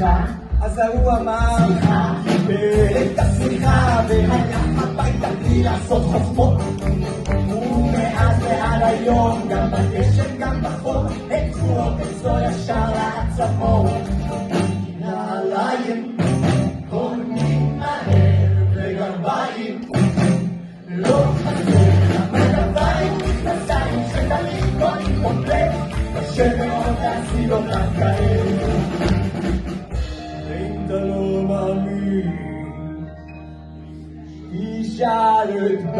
סליחה, אז ההוא אמר סליחה, קיבל את הסליחה והלך הביתה בלי לעשות חופות. ומאז ועד היום, גם בגשם גם בחור, הקחו אצלו ישר לעצמות. נעליים קונים מהר וגרביים לא חסר, מגביים מכנסיים שתמיד קונים קומפלט, קשה מאוד להשיג אותם כאלה. אם אתה לא מאמין, תשאל את